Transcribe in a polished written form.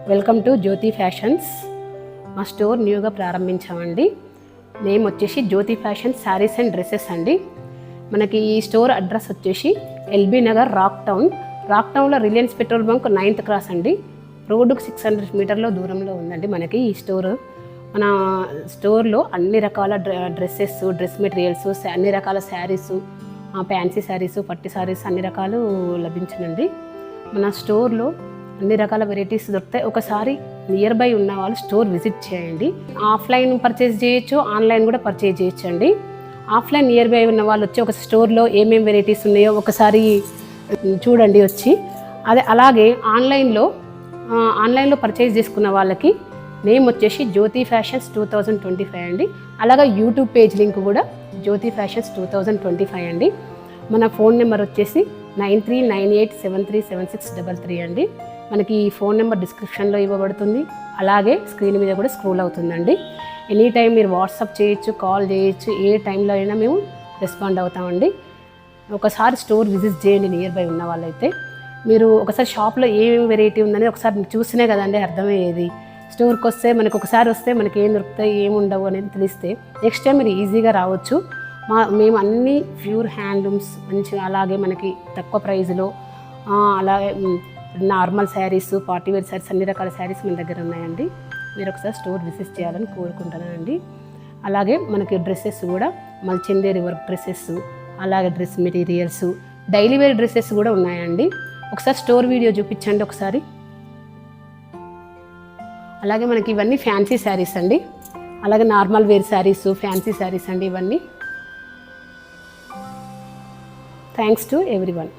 Welcome to Jyothi fashions. మా store న్యూగా ప్రారంభించామండి. నేమ్ వచ్చేసి Jyothi fashion saris and dresses అండి. మనకి ఈ స్టోర్ అడ్రస్ వచ్చేసి ఎల్బీ నగర్ రాక్ టౌన్లో Reliance petrol bunk 9th cross అండి. రోడ్డుకు 600 మీటర్ల దూరంలో ఉందండి మనకి ఈ స్టోరు. మన స్టోర్లో అన్ని రకాల డ్రెస్సెస్, డ్రెస్ మెటీరియల్స్, అన్ని రకాల శారీసు, ఫ్యాన్సీ శారీసు, పట్టు శారీస్ అన్ని రకాలు లభించునండి. మన స్టోర్లో అన్ని రకాల వెరైటీస్ దొరుకుతాయి. ఒకసారి నియర్ బై ఉన్న వాళ్ళు స్టోర్ విజిట్ చేయండి. ఆఫ్లైన్ పర్చేజ్ చేయొచ్చు, ఆన్లైన్ కూడా పర్చేజ్ చేయొచ్చు అండి. ఆఫ్లైన్ నియర్ బై ఉన్న వాళ్ళు వచ్చి ఒక స్టోర్లో ఏమేమి వెరైటీస్ ఉన్నాయో ఒకసారి చూడండి వచ్చి. అలాగే ఆన్లైన్లో పర్చేజ్ చేసుకున్న వాళ్ళకి నేమ్ వచ్చేసి జ్యోతి ఫ్యాషన్స్ 2025 అండి. అలాగే యూట్యూబ్ పేజ్ లింక్ కూడా జ్యోతి ఫ్యాషన్స్ 2025 అండి. మన ఫోన్ నెంబర్ వచ్చేసి 9398737633 అండి. మనకి ఈ ఫోన్ నెంబర్ డిస్క్రిప్షన్లో ఇవ్వబడుతుంది. అలాగే స్క్రీన్ మీద కూడా స్క్రోల్ అవుతుందండి. ఎనీ టైం మీరు వాట్సాప్ చేయొచ్చు, కాల్ చేయొచ్చు, ఏ టైంలో అయినా మేము రెస్పాండ్ అవుతామండి. ఒకసారి స్టోర్ విజిట్ చేయండి నియర్ బై ఉన్న వాళ్ళైతే. మీరు ఒకసారి షాప్లో ఏమేమి వెరైటీ ఉందని ఒకసారి మీరు చూసినే కదండి అర్థమయ్యేది. స్టోర్కి వస్తే మనకు ఒకసారి వస్తే మనకి ఏం దొరుకుతాయి ఏమి ఉండవు అనేది తెలిస్తే నెక్స్ట్ టైం మీరు ఈజీగా రావచ్చు. మేము అన్ని ప్యూర్ హ్యాండ్లూమ్స్ మంచిగా, అలాగే మనకి తక్కువ ప్రైజ్లో, అలాగే normal saris, party wear saris, అన్ని రకాల శారీస్ మన దగ్గర ఉన్నాయండి. మీరు ఒకసారి స్టోర్ విజిట్ చేయాలని కోరుకుంటున్నానండి. అలాగే మనకి డ్రెస్సెస్ కూడా మళ్ళీ చందేరి వర్క్ డ్రెస్సెస్, అలాగే dress materials, daily wear dresses కూడా ఉన్నాయండి. ఒకసారి స్టోర్ వీడియో చూపించండి ఒకసారి. అలాగే మనకి ఇవన్నీ ఫ్యాన్సీ శారీస్ అండి. అలాగే normal wear saris, fancy saris అండి ఇవన్నీ. Thanks to everyone.